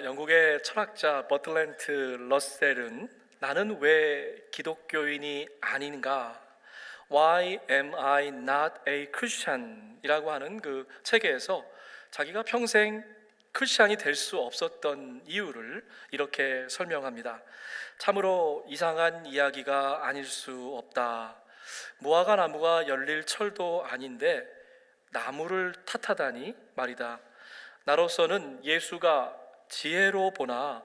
영국의 철학자 버틀랜트 러셀은 나는 왜 기독교인이 아닌가? Why am I not a Christian? 이라고 하는 그 책에서 자기가 평생 크리스찬이 될 수 없었던 이유를 이렇게 설명합니다. 참으로 이상한 이야기가 아닐 수 없다. 무화과 나무가 열릴 철도 아닌데 나무를 탓하다니 말이다. 나로서는 예수가 지혜로 보나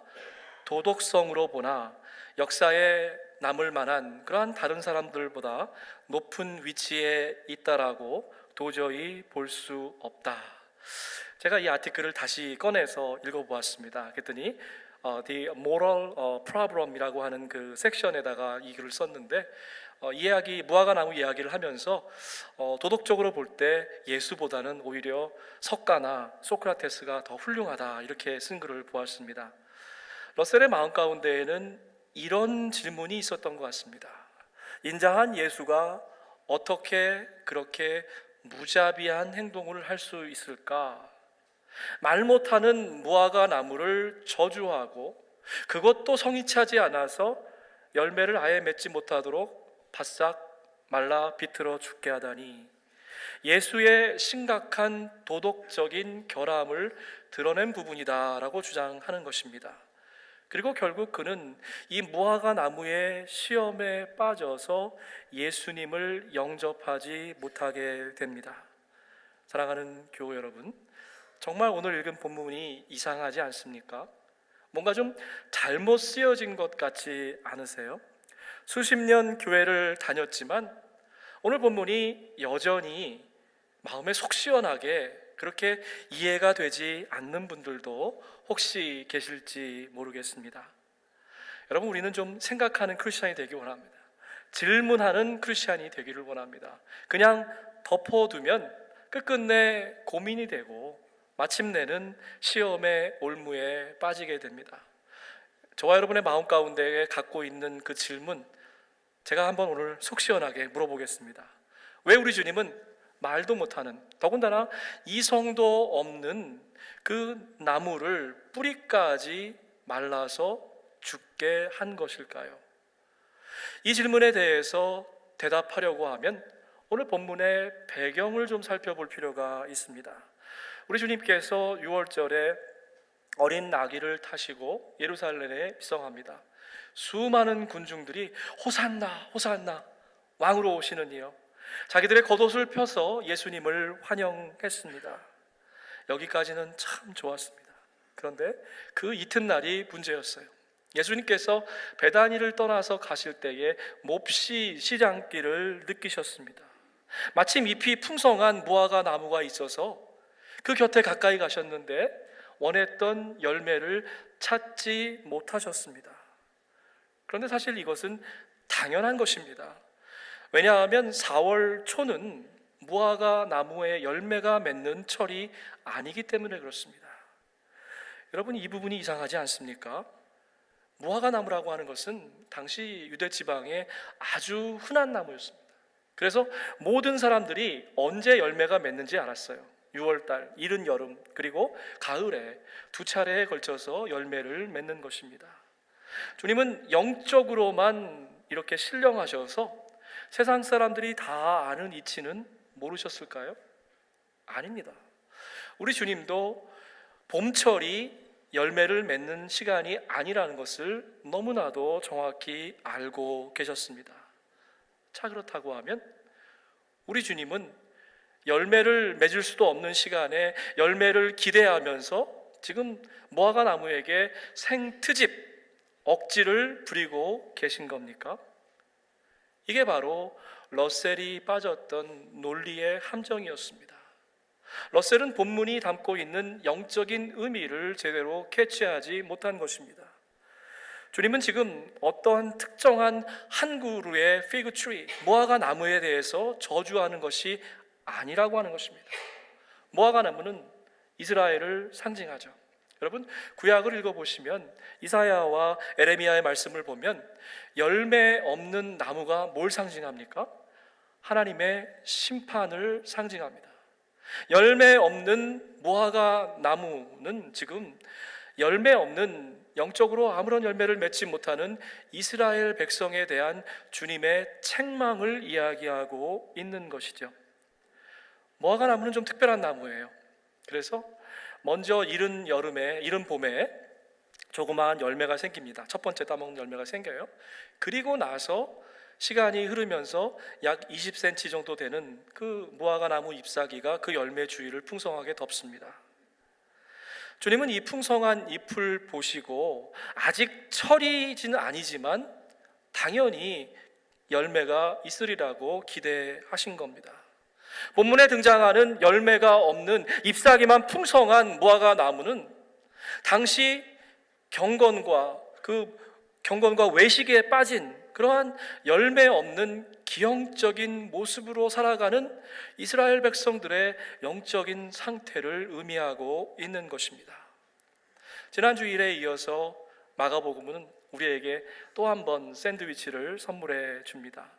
도덕성으로 보나 역사에 남을 만한 그러한 다른 사람들보다 높은 위치에 있다라고 도저히 볼 수 없다. 제가 이 아티클을 다시 꺼내서 읽어보았습니다. 그랬더니 The Moral Problem이라고 하는 그 섹션에다가 이 글을 썼는데 이야기, 무화과 나무 이야기를 하면서 도덕적으로 볼 때 예수보다는 오히려 석가나 소크라테스가 더 훌륭하다 이렇게 쓴 글을 보았습니다. 러셀의 마음 가운데에는 이런 질문이 있었던 것 같습니다. 인자한 예수가 어떻게 그렇게 무자비한 행동을 할 수 있을까? 말 못하는 무화과 나무를 저주하고 그것도 성이 차지 않아서 열매를 아예 맺지 못하도록 바싹 말라 비틀어 죽게 하다니, 예수의 심각한 도덕적인 결함을 드러낸 부분이다라고 주장하는 것입니다. 그리고 결국 그는 이 무화과 나무의 시험에 빠져서 예수님을 영접하지 못하게 됩니다. 사랑하는 교우 여러분, 정말 오늘 읽은 본문이 이상하지 않습니까? 뭔가 좀 잘못 쓰여진 것 같지 않으세요? 수십 년 교회를 다녔지만 오늘 본문이 여전히 마음에 속 시원하게 그렇게 이해가 되지 않는 분들도 혹시 계실지 모르겠습니다. 여러분, 우리는 좀 생각하는 크리스찬이 되기 원합니다. 질문하는 크리스찬이 되기를 원합니다. 그냥 덮어두면 끝끝내 고민이 되고 마침내는 시험의 올무에 빠지게 됩니다. 저와 여러분의 마음 가운데 갖고 있는 그 질문, 제가 한번 오늘 속 시원하게 물어보겠습니다. 왜 우리 주님은 말도 못하는, 더군다나 이성도 없는 그 나무를 뿌리까지 말라서 죽게 한 것일까요? 이 질문에 대해서 대답하려고 하면 오늘 본문의 배경을 좀 살펴볼 필요가 있습니다. 우리 주님께서 6월절에 어린 나귀를 타시고 예루살렘에 입성합니다. 수많은 군중들이 호산나 호산나 왕으로 오시는 이여, 자기들의 겉옷을 펴서 예수님을 환영했습니다. 여기까지는 참 좋았습니다. 그런데 그 이튿날이 문제였어요. 예수님께서 베다니를 떠나서 가실 때에 몹시 시장길을 느끼셨습니다. 마침 잎이 풍성한 무화과 나무가 있어서 그 곁에 가까이 가셨는데 원했던 열매를 찾지 못하셨습니다. 그런데 사실 이것은 당연한 것입니다. 왜냐하면 4월 초는 무화과 나무에 열매가 맺는 철이 아니기 때문에 그렇습니다. 여러분, 이 부분이 이상하지 않습니까? 무화과 나무라고 하는 것은 당시 유대 지방에 아주 흔한 나무였습니다. 그래서 모든 사람들이 언제 열매가 맺는지 알았어요. 6월달, 이른 여름, 그리고 가을에 두 차례에 걸쳐서 열매를 맺는 것입니다. 주님은 영적으로만 이렇게 신령하셔서 세상 사람들이 다 아는 이치는 모르셨을까요? 아닙니다. 우리 주님도 봄철이 열매를 맺는 시간이 아니라는 것을 너무나도 정확히 알고 계셨습니다. 자, 그렇다고 하면 우리 주님은 열매를 맺을 수도 없는 시간에 열매를 기대하면서 지금 무화과 나무에게 생트집, 억지를 부리고 계신 겁니까? 이게 바로 러셀이 빠졌던 논리의 함정이었습니다. 러셀은 본문이 담고 있는 영적인 의미를 제대로 캐치하지 못한 것입니다. 주님은 지금 어떠한 특정한 한 그루의 피그 트리, 무화과 나무에 대해서 저주하는 것이 아니라고 하는 것입니다. 무화과 나무는 이스라엘을 상징하죠. 여러분, 구약을 읽어보시면 이사야와 에레미야의 말씀을 보면 열매 없는 나무가 뭘 상징합니까? 하나님의 심판을 상징합니다. 열매 없는 무화과 나무는 지금 열매 없는, 영적으로 아무런 열매를 맺지 못하는 이스라엘 백성에 대한 주님의 책망을 이야기하고 있는 것이죠. 무화과 나무는 좀 특별한 나무예요. 그래서 먼저 이른 여름에, 이른 봄에 조그마한 열매가 생깁니다. 첫 번째 따먹는 열매가 생겨요. 그리고 나서 시간이 흐르면서 약 20cm 정도 되는 그 무화과 나무 잎사귀가 그 열매 주위를 풍성하게 덮습니다. 주님은 이 풍성한 잎을 보시고 아직 철이지는 아니지만 당연히 열매가 있으리라고 기대하신 겁니다. 본문에 등장하는 열매가 없는 잎사귀만 풍성한 무화과 나무는 당시 경건과 외식에 빠진 그러한 열매 없는 기형적인 모습으로 살아가는 이스라엘 백성들의 영적인 상태를 의미하고 있는 것입니다. 지난 주일에 이어서 마가복음은 우리에게 또 한 번 샌드위치를 선물해 줍니다.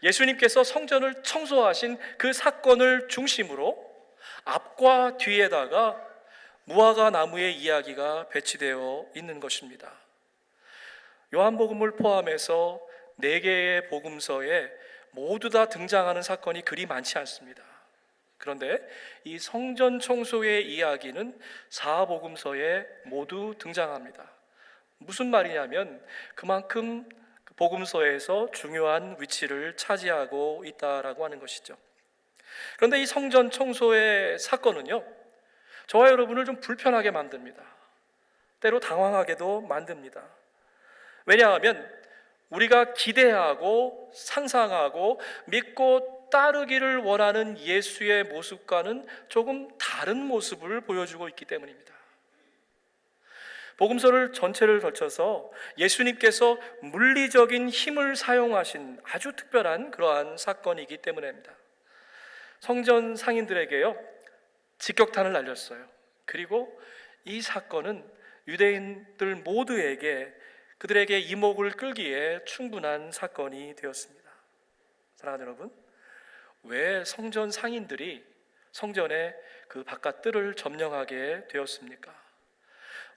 예수님께서 성전을 청소하신 그 사건을 중심으로 앞과 뒤에다가 무화과 나무의 이야기가 배치되어 있는 것입니다. 요한복음을 포함해서 4개의 복음서에 모두 다 등장하는 사건이 그리 많지 않습니다. 그런데 이 성전 청소의 이야기는 4복음서에 모두 등장합니다. 무슨 말이냐면 그만큼 복음서에서 중요한 위치를 차지하고 있다라고 하는 것이죠. 그런데 이 성전 청소의 사건은요, 저와 여러분을 좀 불편하게 만듭니다. 때로 당황하게도 만듭니다. 왜냐하면 우리가 기대하고 상상하고 믿고 따르기를 원하는 예수의 모습과는 조금 다른 모습을 보여주고 있기 때문입니다. 복음서를 전체를 걸쳐서 예수님께서 물리적인 힘을 사용하신 아주 특별한 그러한 사건이기 때문입니다. 성전 상인들에게요, 직격탄을 날렸어요. 그리고 이 사건은 유대인들 모두에게 그들에게 이목을 끌기에 충분한 사건이 되었습니다. 사랑하는 여러분, 왜 성전 상인들이 성전의 그 바깥 뜰을 점령하게 되었습니까?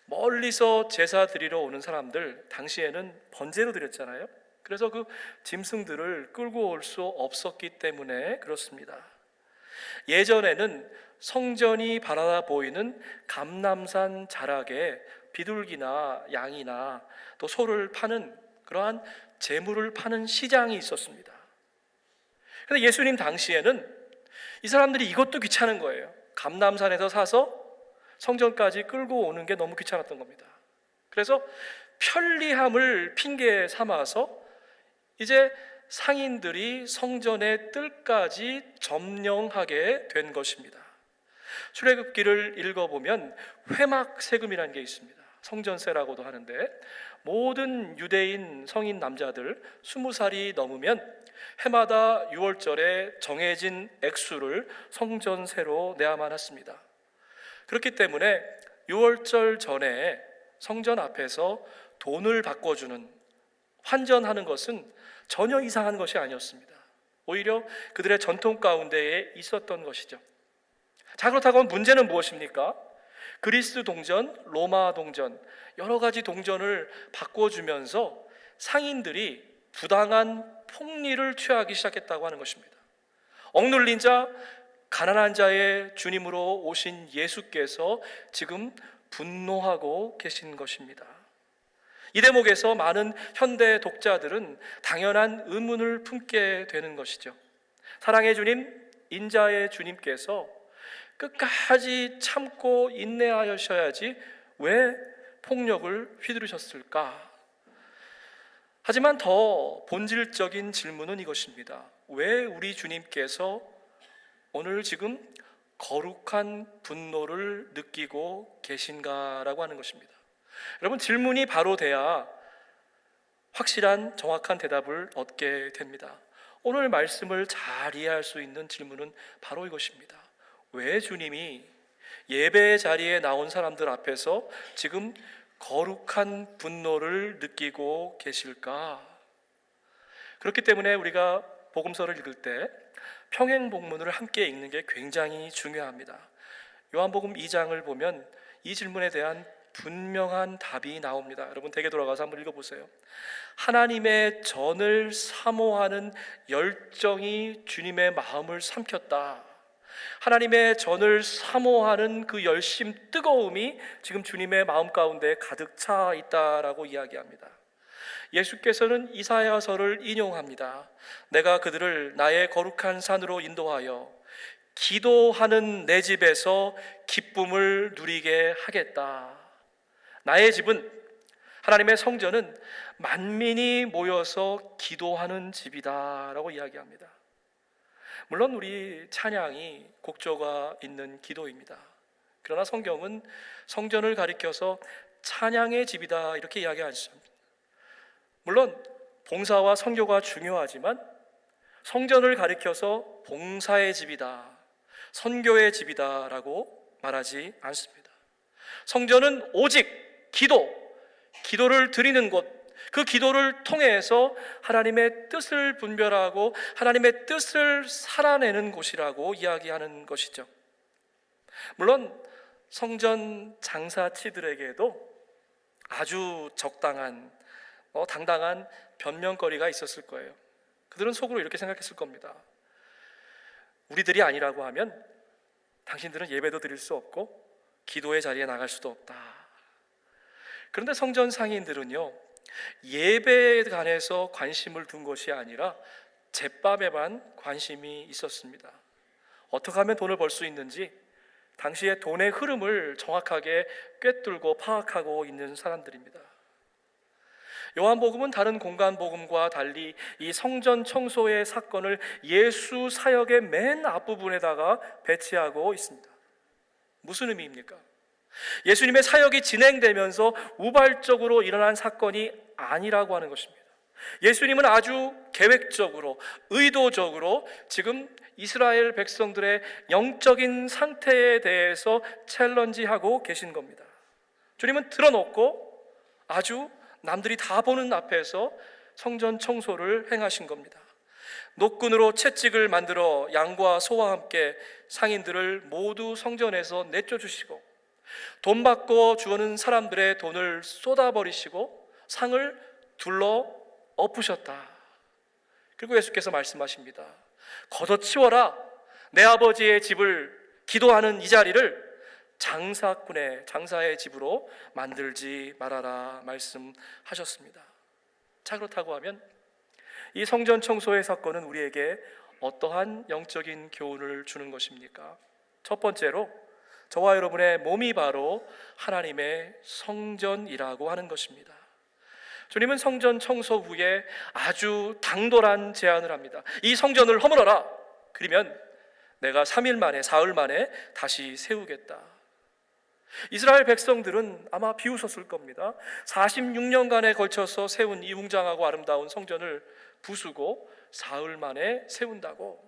멀리서 제사 드리러 오는 사람들, 당시에는 번제로 드렸잖아요. 그래서 그 짐승들을 끌고 올 수 없었기 때문에 그렇습니다. 예전에는 성전이 바라다 보이는 감람산 자락에 비둘기나 양이나 또 소를 파는 그러한 재물을 파는 시장이 있었습니다. 그런데 예수님 당시에는 이 사람들이 이것도 귀찮은 거예요. 감람산에서 사서 성전까지 끌고 오는 게 너무 귀찮았던 겁니다. 그래서 편리함을 핑계 삼아서 이제 상인들이 성전의 뜰까지 점령하게 된 것입니다. 출애굽기를 읽어보면 회막 세금이라는 게 있습니다. 성전세라고도 하는데 모든 유대인 성인 남자들 20살이 넘으면 해마다 6월절에 정해진 액수를 성전세로 내야만 했습니다. 그렇기 때문에 6월절 전에 성전 앞에서 돈을 바꿔주는, 환전하는 것은 전혀 이상한 것이 아니었습니다. 오히려 그들의 전통 가운데에 있었던 것이죠. 자, 그렇다고 문제는 무엇입니까? 그리스 동전, 로마 동전, 여러 가지 동전을 바꿔주면서 상인들이 부당한 폭리를 취하기 시작했다고 하는 것입니다. 억눌린 자, 가난한 자의 주님으로 오신 예수께서 지금 분노하고 계신 것입니다. 이 대목에서 많은 현대 독자들은 당연한 의문을 품게 되는 것이죠. 사랑의 주님, 인자의 주님께서 끝까지 참고 인내하셔야지 왜 폭력을 휘두르셨을까? 하지만 더 본질적인 질문은 이것입니다. 왜 우리 주님께서 오늘 지금 거룩한 분노를 느끼고 계신가라고 하는 것입니다. 여러분, 질문이 바로 돼야 확실한 정확한 대답을 얻게 됩니다. 오늘 말씀을 잘 이해할 수 있는 질문은 바로 이것입니다. 왜 주님이 예배의 자리에 나온 사람들 앞에서 지금 거룩한 분노를 느끼고 계실까? 그렇기 때문에 우리가 복음서를 읽을 때 평행복문을 함께 읽는 게 굉장히 중요합니다. 요한복음 2장을 보면 이 질문에 대한 분명한 답이 나옵니다. 여러분 댁에 돌아가서 한번 읽어보세요. 하나님의 전을 사모하는 열정이 주님의 마음을 삼켰다. 하나님의 전을 사모하는 그 열심, 뜨거움이 지금 주님의 마음 가운데 가득 차 있다라고 이야기합니다. 예수께서는 이사야서를 인용합니다. 내가 그들을 나의 거룩한 산으로 인도하여 기도하는 내 집에서 기쁨을 누리게 하겠다. 나의 집은, 하나님의 성전은 만민이 모여서 기도하는 집이다 라고 이야기합니다. 물론 우리 찬양이 곡조가 있는 기도입니다. 그러나 성경은 성전을 가리켜서 찬양의 집이다 이렇게 이야기하지 않습니다. 물론 봉사와 선교가 중요하지만 성전을 가리켜서 봉사의 집이다, 선교의 집이다 라고 말하지 않습니다. 성전은 오직 기도를 드리는 곳, 그 기도를 통해서 하나님의 뜻을 분별하고 하나님의 뜻을 살아내는 곳이라고 이야기하는 것이죠. 물론 성전 장사치들에게도 아주 적당한 당당한 변명거리가 있었을 거예요. 그들은 속으로 이렇게 생각했을 겁니다. 우리들이 아니라고 하면 당신들은 예배도 드릴 수 없고 기도의 자리에 나갈 수도 없다. 그런데 성전 상인들은요, 예배에 관해서 관심을 둔 것이 아니라 제밥에만 관심이 있었습니다. 어떻게 하면 돈을 벌 수 있는지 당시의 돈의 흐름을 정확하게 꿰뚫고 파악하고 있는 사람들입니다. 요한복음은 다른 공간복음과 달리 이 성전 청소의 사건을 예수 사역의 맨 앞부분에다가 배치하고 있습니다. 무슨 의미입니까? 예수님의 사역이 진행되면서 우발적으로 일어난 사건이 아니라고 하는 것입니다. 예수님은 아주 계획적으로, 의도적으로 지금 이스라엘 백성들의 영적인 상태에 대해서 챌린지하고 계신 겁니다. 주님은 틀어놓고 아주 남들이 다 보는 앞에서 성전 청소를 행하신 겁니다. 노끈으로 채찍을 만들어 양과 소와 함께 상인들을 모두 성전에서 내쫓으시고 돈 받고 주는 사람들의 돈을 쏟아버리시고 상을 둘러 엎으셨다. 그리고 예수께서 말씀하십니다. 걷어치워라. 내 아버지의 집을, 기도하는 이 자리를 장사의 집으로 만들지 말아라 말씀하셨습니다. 자, 그렇다고 하면 이 성전 청소의 사건은 우리에게 어떠한 영적인 교훈을 주는 것입니까? 첫 번째로 저와 여러분의 몸이 바로 하나님의 성전이라고 하는 것입니다. 주님은 성전 청소 후에 아주 당돌한 제안을 합니다. 이 성전을 허물어라. 그러면 내가 3일 만에, 사흘 만에 다시 세우겠다. 이스라엘 백성들은 아마 비웃었을 겁니다. 46년간에 걸쳐서 세운 이 웅장하고 아름다운 성전을 부수고 사흘 만에 세운다고.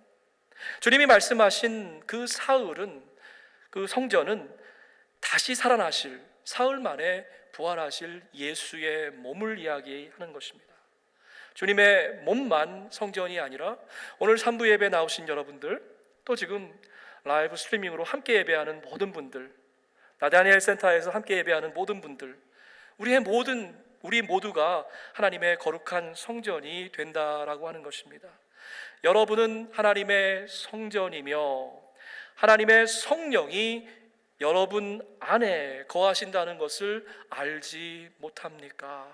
주님이 말씀하신 그 사흘은, 그 성전은 다시 살아나실, 사흘 만에 부활하실 예수의 몸을 이야기하는 것입니다. 주님의 몸만 성전이 아니라 오늘 3부 예배 나오신 여러분들, 또 지금 라이브 스트리밍으로 함께 예배하는 모든 분들, 나다니엘 센터에서 함께 예배하는 모든 분들, 우리 모두가 하나님의 거룩한 성전이 된다라고 하는 것입니다. 여러분은 하나님의 성전이며 하나님의 성령이 여러분 안에 거하신다는 것을 알지 못합니까?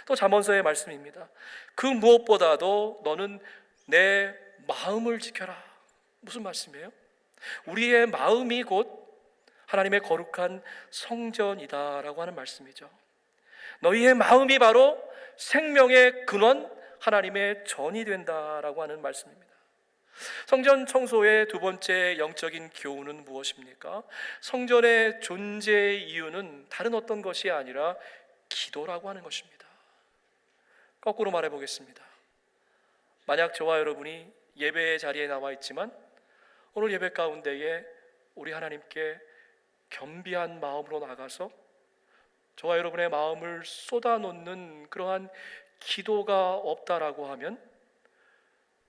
또 잠언서의 말씀입니다. 그 무엇보다도 너는 내 마음을 지켜라. 무슨 말씀이에요? 우리의 마음이 곧 하나님의 거룩한 성전이다라고 하는 말씀이죠. 너희의 마음이 바로 생명의 근원, 하나님의 전이 된다라고 하는 말씀입니다. 성전 청소의 두 번째 영적인 교훈은 무엇입니까? 성전의 존재의 이유는 다른 어떤 것이 아니라 기도라고 하는 것입니다. 거꾸로 말해 보겠습니다. 만약 저와 여러분이 예배의 자리에 나와 있지만 오늘 예배 가운데에 우리 하나님께 겸비한 마음으로 나가서 저와 여러분의 마음을 쏟아놓는 그러한 기도가 없다라고 하면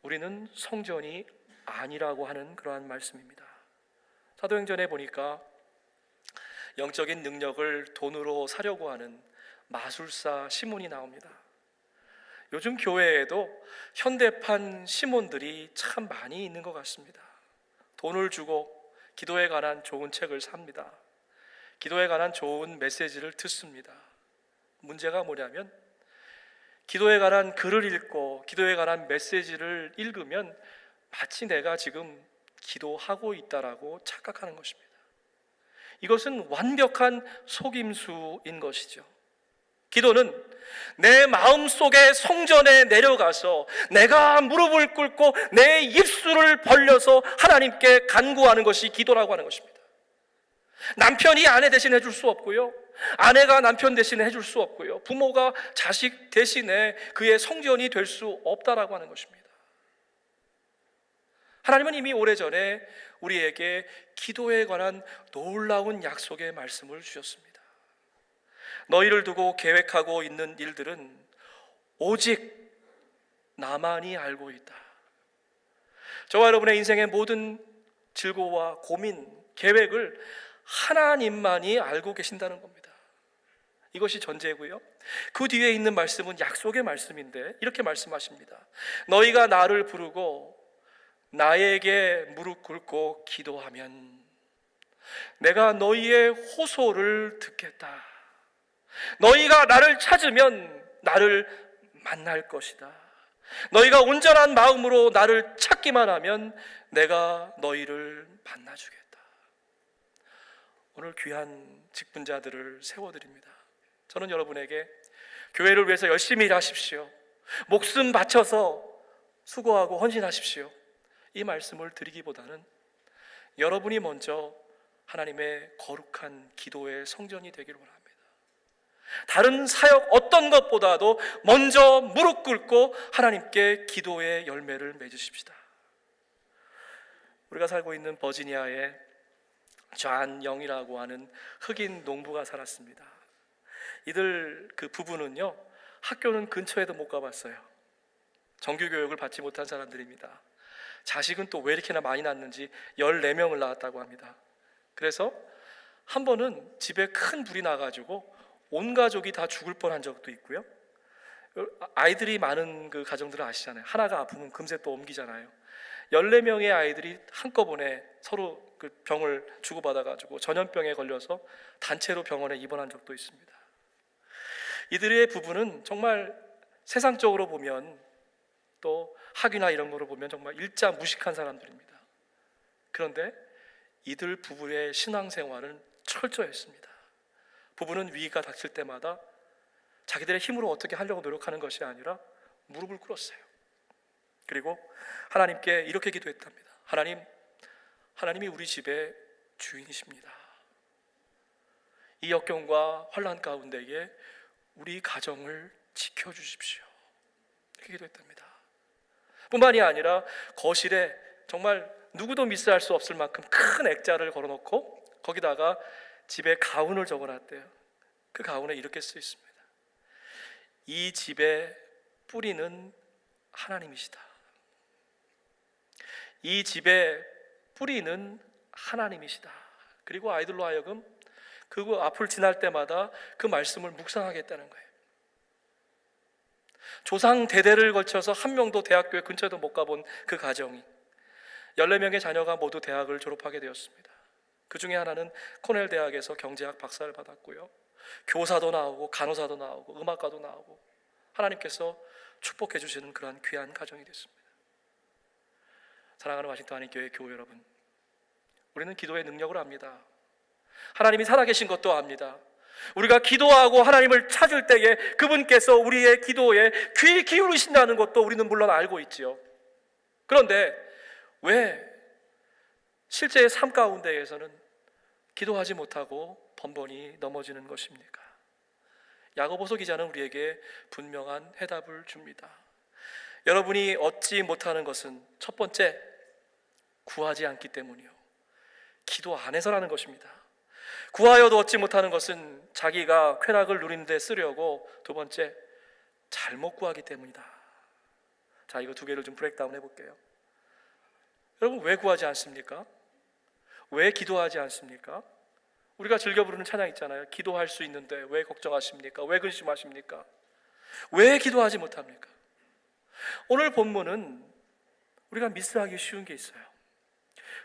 우리는 성전이 아니라고 하는 그러한 말씀입니다. 사도행전에 보니까 영적인 능력을 돈으로 사려고 하는 마술사 시몬이 나옵니다. 요즘 교회에도 현대판 시몬들이 참 많이 있는 것 같습니다. 돈을 주고 기도에 관한 좋은 책을 삽니다. 기도에 관한 좋은 메시지를 듣습니다. 문제가 뭐냐면 기도에 관한 글을 읽고 기도에 관한 메시지를 읽으면 마치 내가 지금 기도하고 있다라고 착각하는 것입니다. 이것은 완벽한 속임수인 것이죠. 기도는 내 마음속의 성전에 내려가서 내가 무릎을 꿇고 내 입술을 벌려서 하나님께 간구하는 것이 기도라고 하는 것입니다. 남편이 아내 대신에 해줄 수 없고요, 아내가 남편 대신에 해줄 수 없고요, 부모가 자식 대신에 그의 성전이 될 수 없다라고 하는 것입니다. 하나님은 이미 오래전에 우리에게 기도에 관한 놀라운 약속의 말씀을 주셨습니다. 너희를 두고 계획하고 있는 일들은 오직 나만이 알고 있다. 저와 여러분의 인생의 모든 즐거움과 고민, 계획을 하나님만이 알고 계신다는 겁니다. 이것이 전제고요. 그 뒤에 있는 말씀은 약속의 말씀인데 이렇게 말씀하십니다. 너희가 나를 부르고 나에게 무릎 꿇고 기도하면 내가 너희의 호소를 듣겠다. 너희가 나를 찾으면 나를 만날 것이다. 너희가 온전한 마음으로 나를 찾기만 하면 내가 너희를 만나주겠다. 오늘 귀한 직분자들을 세워드립니다. 저는 여러분에게 교회를 위해서 열심히 일하십시오, 목숨 바쳐서 수고하고 헌신하십시오, 이 말씀을 드리기보다는 여러분이 먼저 하나님의 거룩한 기도의 성전이 되기를 원합니다. 다른 사역 어떤 것보다도 먼저 무릎 꿇고 하나님께 기도의 열매를 맺으십시다. 우리가 살고 있는 버지니아에 존 영이라고 하는 흑인 농부가 살았습니다. 이들 그 부부는요, 학교는 근처에도 못 가봤어요. 정규 교육을 받지 못한 사람들입니다. 자식은 또 왜 이렇게나 많이 낳는지 14명을 낳았다고 합니다. 그래서 한 번은 집에 큰 불이 나가지고 온 가족이 다 죽을 뻔한 적도 있고요. 아이들이 많은 그 가정들은 아시잖아요. 하나가 아프면 금세 또 옮기잖아요. 14명의 아이들이 한꺼번에 서로 그 병을 주고받아가지고 전염병에 걸려서 단체로 병원에 입원한 적도 있습니다. 이들의 부부는 정말 세상적으로 보면 또 학위나 이런 거로 보면 정말 일자 무식한 사람들입니다. 그런데 이들 부부의 신앙생활은 철저했습니다. 부부는 위기가 닥칠 때마다 자기들의 힘으로 어떻게 하려고 노력하는 것이 아니라 무릎을 꿇었어요. 그리고 하나님께 이렇게 기도했답니다. 하나님이 우리 집의 주인이십니다. 이 역경과 환난 가운데에 우리 가정을 지켜주십시오. 이렇게 기도했답니다. 뿐만이 아니라 거실에 정말 누구도 미스할 수 없을 만큼 큰 액자를 걸어놓고 거기다가 집에 가훈을 적어놨대요. 그 가훈에 이렇게 쓰여 있습니다. 이 집의 뿌리는 하나님이시다. 이 집의 뿌리는 하나님이시다. 그리고 아이들로 하여금 그 앞을 지날 때마다 그 말씀을 묵상하게 했다는 거예요. 조상 대대를 걸쳐서 한 명도 대학교에 근처에도 못 가본 그 가정이 14명의 자녀가 모두 대학을 졸업하게 되었습니다. 그 중에 하나는 코넬 대학에서 경제학 박사를 받았고요, 교사도 나오고 간호사도 나오고 음악가도 나오고 하나님께서 축복해 주시는 그러한 귀한 가정이 됐습니다. 사랑하는 와싱턴 한인교회 교회 여러분, 우리는 기도의 능력을 압니다. 하나님이 살아계신 것도 압니다. 우리가 기도하고 하나님을 찾을 때에 그분께서 우리의 기도에 귀 기울이신다는 것도 우리는 물론 알고 있지요. 그런데 왜 실제의 삶 가운데에서는 기도하지 못하고 번번이 넘어지는 것입니까? 야고보서 기자는 우리에게 분명한 해답을 줍니다. 여러분이 얻지 못하는 것은 첫 번째, 구하지 않기 때문이요, 기도 안 해서라는 것입니다. 구하여도 얻지 못하는 것은 자기가 쾌락을 누리는 데 쓰려고, 두 번째, 잘못 구하기 때문이다. 자, 이거 두 개를 좀 브레이크다운 해볼게요. 여러분, 왜 구하지 않습니까? 왜 기도하지 않습니까? 우리가 즐겨 부르는 찬양 있잖아요. 기도할 수 있는데 왜 걱정하십니까? 왜 근심하십니까? 왜 기도하지 못합니까? 오늘 본문은 우리가 미스하기 쉬운 게 있어요.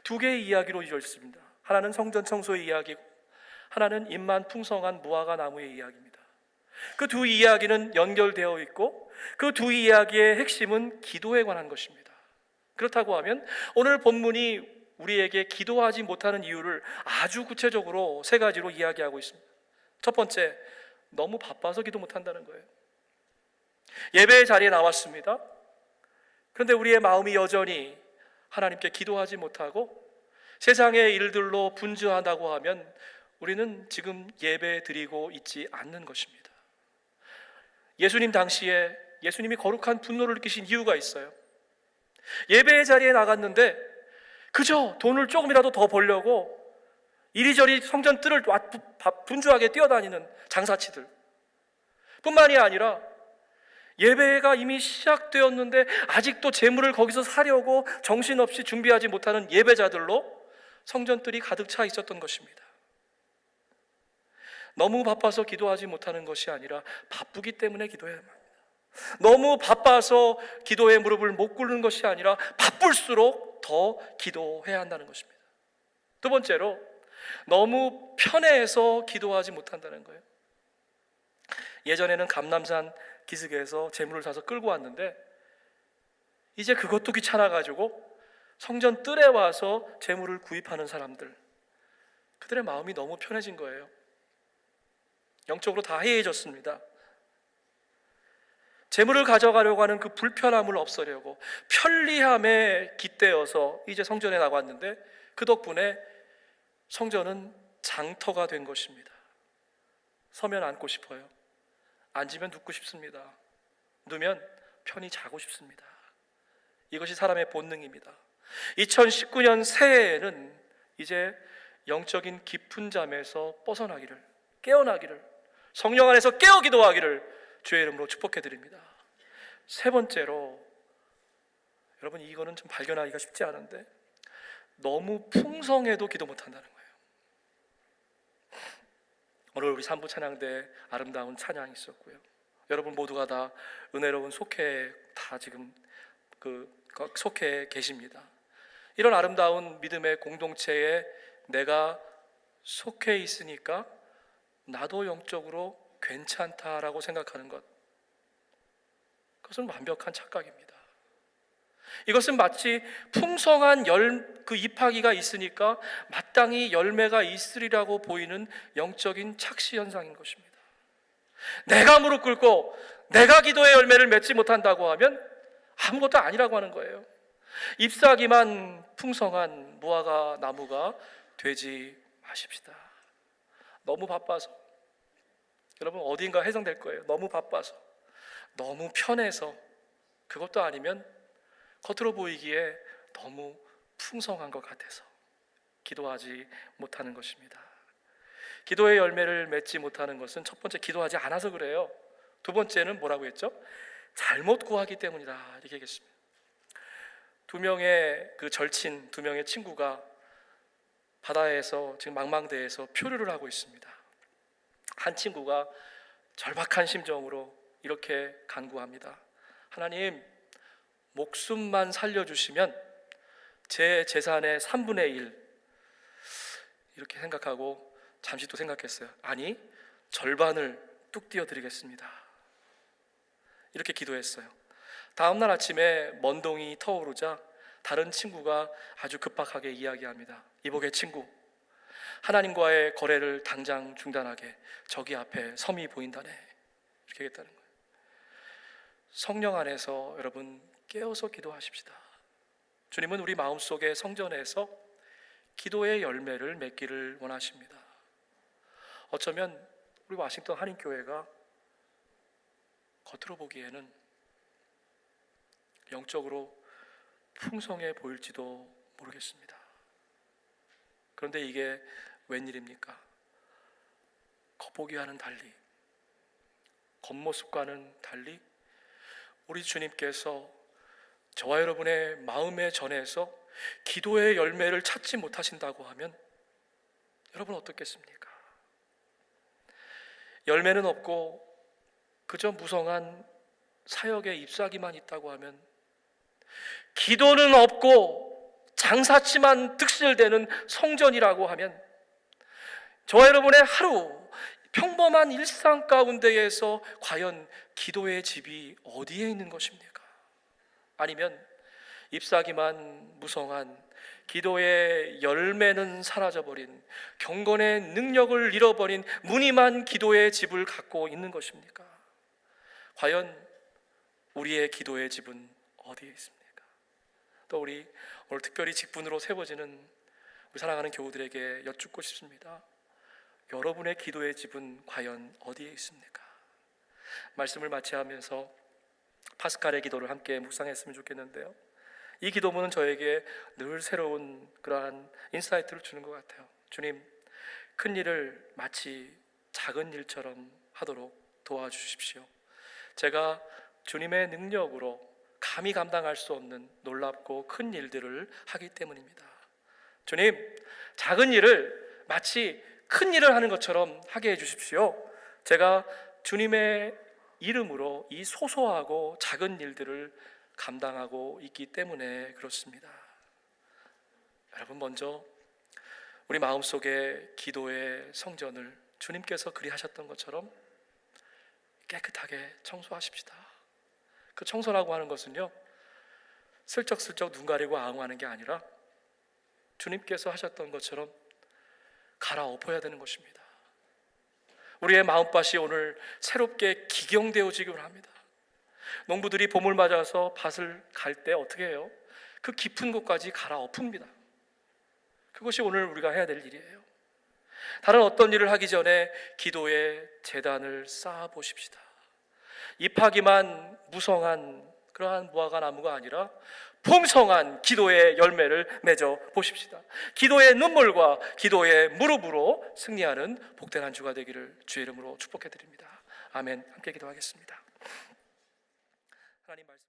두 개의 이야기로 이루어졌습니다. 하나는 성전 청소의 이야기고 하나는 입만 풍성한 무화과 나무의 이야기입니다. 그 두 이야기는 연결되어 있고 그 두 이야기의 핵심은 기도에 관한 것입니다. 그렇다고 하면 오늘 본문이 우리에게 기도하지 못하는 이유를 아주 구체적으로 세 가지로 이야기하고 있습니다. 첫 번째, 너무 바빠서 기도 못한다는 거예요. 예배의 자리에 나왔습니다. 그런데 우리의 마음이 여전히 하나님께 기도하지 못하고 세상의 일들로 분주하다고 하면 우리는 지금 예배 드리고 있지 않는 것입니다. 예수님 당시에 예수님이 거룩한 분노를 느끼신 이유가 있어요. 예배의 자리에 나갔는데 그저 돈을 조금이라도 더 벌려고 이리저리 성전 뜰을 분주하게 뛰어다니는 장사치들 뿐만이 아니라 예배가 이미 시작되었는데 아직도 재물을 거기서 사려고 정신없이 준비하지 못하는 예배자들로 성전뜰이 가득 차 있었던 것입니다. 너무 바빠서 기도하지 못하는 것이 아니라 바쁘기 때문에 기도해야 합니다. 너무 바빠서 기도의 무릎을 못 꿇는 것이 아니라 바쁠수록 더 기도해야 한다는 것입니다. 두 번째로, 너무 편해서 기도하지 못한다는 거예요. 예전에는 감남산 기슭에서 재물을 사서 끌고 왔는데 이제 그것도 귀찮아가지고 성전 뜰에 와서 재물을 구입하는 사람들, 그들의 마음이 너무 편해진 거예요. 영적으로 다 해이해졌습니다. 재물을 가져가려고 하는 그 불편함을 없애려고 편리함에 깃대어서 이제 성전에 나갔는데 그 덕분에 성전은 장터가 된 것입니다. 서면 앉고 싶어요. 앉으면 눕고 싶습니다. 누면 편히 자고 싶습니다. 이것이 사람의 본능입니다. 2019년 새해에는 이제 영적인 깊은 잠에서 벗어나기를, 깨어나기를, 성령 안에서 깨어 기도하기를 주의 이름으로 축복해 드립니다. 세 번째로, 여러분 이거는 좀 발견하기가 쉽지 않은데 너무 풍성해도 기도 못한다는 거예요. 오늘 우리 3부 찬양대 아름다운 찬양이 있었고요. 여러분 모두가 다 은혜로운 속회에 다 지금 속회에 계십니다. 이런 아름다운 믿음의 공동체에 내가 속해 있으니까 나도 영적으로 괜찮다라고 생각하는 것, 그것은 완벽한 착각입니다. 이것은 마치 풍성한 그 잎하기가 있으니까 마땅히 열매가 있으리라고 보이는 영적인 착시 현상인 것입니다. 내가 무릎 꿇고 내가 기도의 열매를 맺지 못한다고 하면 아무것도 아니라고 하는 거예요. 잎사귀만 풍성한 무화과 나무가 되지 마십시다. 너무 바빠서, 여러분 어딘가 해석될 거예요. 너무 바빠서, 너무 편해서, 그것도 아니면 겉으로 보이기에 너무 풍성한 것 같아서 기도하지 못하는 것입니다. 기도의 열매를 맺지 못하는 것은 첫 번째, 기도하지 않아서 그래요. 두 번째는 뭐라고 했죠? 잘못 구하기 때문이다, 이렇게 얘기했습니다. 두 명의 절친, 두 명의 친구가 바다에서 지금 망망대해에서 표류를 하고 있습니다. 한 친구가 절박한 심정으로 이렇게 간구합니다. 하나님, 목숨만 살려주시면 제 재산의 3분의 1, 이렇게 생각하고 잠시 또 생각했어요. 아니, 절반을 뚝 띄워드리겠습니다. 이렇게 기도했어요. 다음날 아침에 먼동이 터오르자 다른 친구가 아주 급박하게 이야기합니다. 이복의 친구, 하나님과의 거래를 당장 중단하게, 저기 앞에 섬이 보인다네, 이렇게 했다는 거예요. 성령 안에서 여러분 깨어서 기도하십시다. 주님은 우리 마음속에 성전에서 기도의 열매를 맺기를 원하십니다. 어쩌면 우리 워싱턴 한인교회가 겉으로 보기에는 영적으로 풍성해 보일지도 모르겠습니다. 그런데 이게 웬일입니까? 겉보기와는 달리, 겉모습과는 달리 우리 주님께서 저와 여러분의 마음의 전에서 기도의 열매를 찾지 못하신다고 하면 여러분 어떻겠습니까? 열매는 없고 그저 무성한 사역의 잎사귀만 있다고 하면, 기도는 없고 장사치만 득실되는 성전이라고 하면, 저와 여러분의 하루 평범한 일상 가운데에서 과연 기도의 집이 어디에 있는 것입니까? 아니면 잎사귀만 무성한, 기도의 열매는 사라져버린, 경건의 능력을 잃어버린 무늬만 기도의 집을 갖고 있는 것입니까? 과연 우리의 기도의 집은 어디에 있습니까? 또 우리 오늘 특별히 직분으로 세워지는 우리 사랑하는 교우들에게 여쭙고 싶습니다. 여러분의 기도의 집은 과연 어디에 있습니까? 말씀을 마치하면서 파스칼의 기도를 함께 묵상했으면 좋겠는데요, 이 기도문은 저에게 늘 새로운 그러한 인사이트를 주는 것 같아요. 주님, 큰 일을 마치 작은 일처럼 하도록 도와주십시오. 제가 주님의 능력으로 감히 감당할 수 없는 놀랍고 큰 일들을 하기 때문입니다. 주님, 작은 일을 마치 큰 일을 하는 것처럼 하게 해주십시오. 제가 주님의 이름으로 이 소소하고 작은 일들을 감당하고 있기 때문에 그렇습니다. 여러분, 먼저 우리 마음속에 기도의 성전을 주님께서 그리하셨던 것처럼 깨끗하게 청소하십시다. 그 청소라고 하는 것은요, 슬쩍슬쩍 눈 가리고 아웅하는 게 아니라 주님께서 하셨던 것처럼 갈아엎어야 되는 것입니다. 우리의 마음밭이 오늘 새롭게 기경되어지기를 합니다. 농부들이 봄을 맞아서 밭을 갈 때 어떻게 해요? 그 깊은 곳까지 갈아엎습니다. 그것이 오늘 우리가 해야 될 일이에요. 다른 어떤 일을 하기 전에 기도의 제단을 쌓아 보십시다. 잎하기만 무성한 그러한 무화과 나무가 아니라 풍성한 기도의 열매를 맺어 보십시다. 기도의 눈물과 기도의 무릎으로 승리하는 복된 한 주가 되기를 주의 이름으로 축복해 드립니다. 아멘. 함께 기도하겠습니다. 하나님 말씀